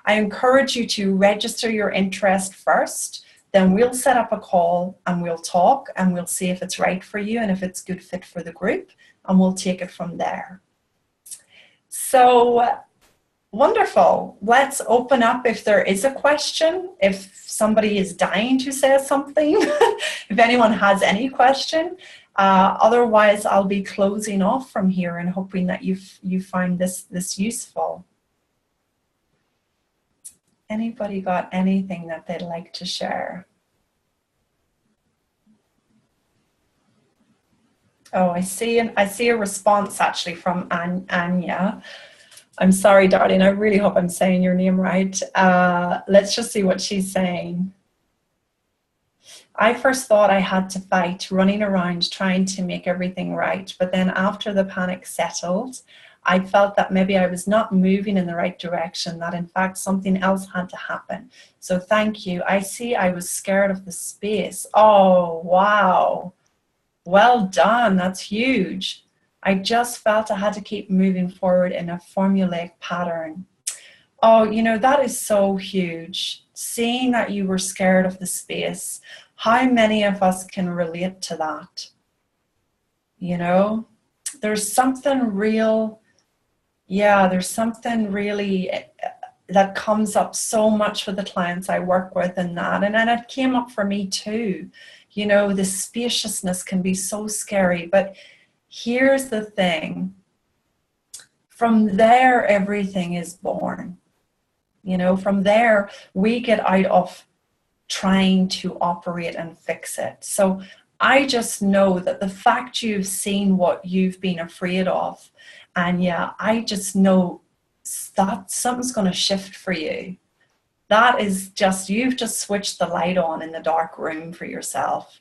I encourage you to register your interest first. Then we'll set up a call and we'll talk and we'll see if it's right for you and if it's a good fit for the group, and we'll take it from there. So wonderful. Let's open up if there is a question, if somebody is dying to say something, if anyone has any question. Otherwise, I'll be closing off from here and hoping that you find this useful. Anybody got anything that they'd like to share? Oh, I see a response actually from Anya. I'm sorry, darling. I really hope I'm saying your name right. Let's just see what she's saying. I first thought I had to fight, running around trying to make everything right. But then after the panic settled, I felt that maybe I was not moving in the right direction, that in fact something else had to happen. So thank you. I see I was scared of the space. Oh, wow. Well done. That's huge. I just felt I had to keep moving forward in a formulaic pattern. Oh, you know, that is so huge. Seeing that you were scared of the space. How many of us can relate to that? You know, there's something real. Yeah, there's something really that comes up so much with the clients I work with and that. And it came up for me too. You know, the spaciousness can be so scary. But here's the thing. From there, everything is born. You know, from there, we get out of trying to operate and fix it. So I just know that the fact you've seen what you've been afraid of, and yeah, I just know that something's going to shift for you. That is just, you've just switched the light on in the dark room for yourself.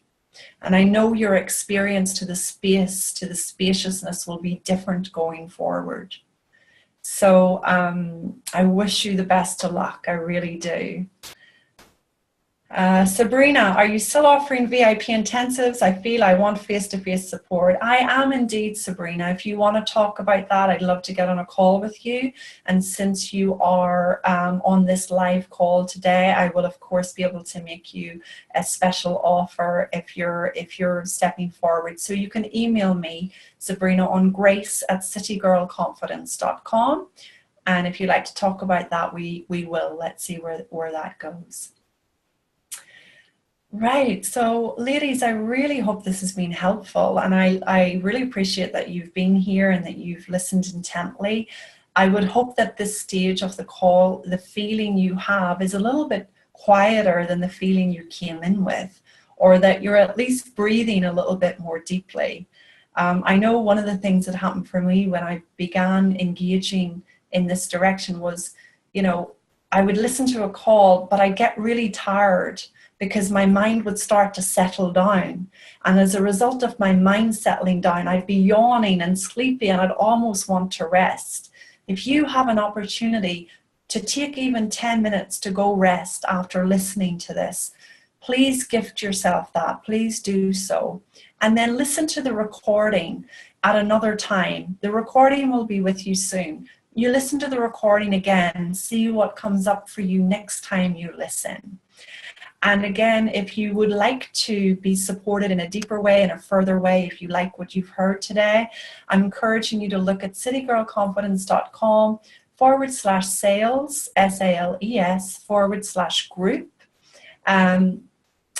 And I know your experience to the space, to the spaciousness will be different going forward. So I wish you the best of luck. I really do. Sabrina, are you still offering VIP intensives? I feel I want face-to-face support. I am indeed, Sabrina. If you want to talk about that, I'd love to get on a call with you. And since you are on this live call today, I will of course be able to make you a special offer if you're stepping forward. So you can email me, Sabrina, on grace@citygirlconfidence.com. And if you'd like to talk about that, we will. Let's see where that goes. Right. So, ladies, I really hope this has been helpful. And I really appreciate that you've been here and that you've listened intently. I would hope that this stage of the call, the feeling you have is a little bit quieter than the feeling you came in with, or that you're at least breathing a little bit more deeply. I know one of the things that happened for me when I began engaging in this direction was, I would listen to a call, but I'd get really tired because my mind would start to settle down. And as a result of my mind settling down, I'd be yawning and sleepy and I'd almost want to rest. If you have an opportunity to take even 10 minutes to go rest after listening to this, please gift yourself that. Please do so. And then listen to the recording at another time. The recording will be with you soon. You listen to the recording again, see what comes up for you next time you listen. And again, if you would like to be supported in a deeper way, in a further way, if you like what you've heard today, I'm encouraging you to look at citygirlconfidence.com/sales, SALES, /group. And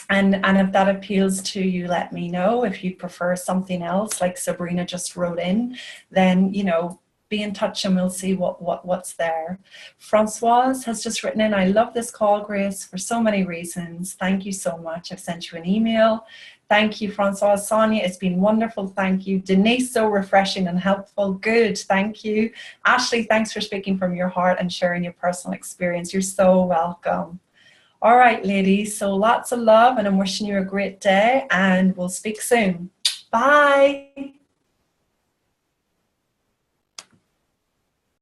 if that appeals to you, let me know. If you prefer something else, like Sabrina just wrote in, then, be in touch and we'll see what's there. Francoise has just written in, I love this call, Grace, for so many reasons. Thank you so much. I've sent you an email. Thank you, Francoise. Sonia, it's been wonderful. Thank you. Denise, so refreshing and helpful. Good. Thank you. Ashley, thanks for speaking from your heart and sharing your personal experience. You're so welcome. All right, ladies. So lots of love and I'm wishing you a great day and we'll speak soon. Bye.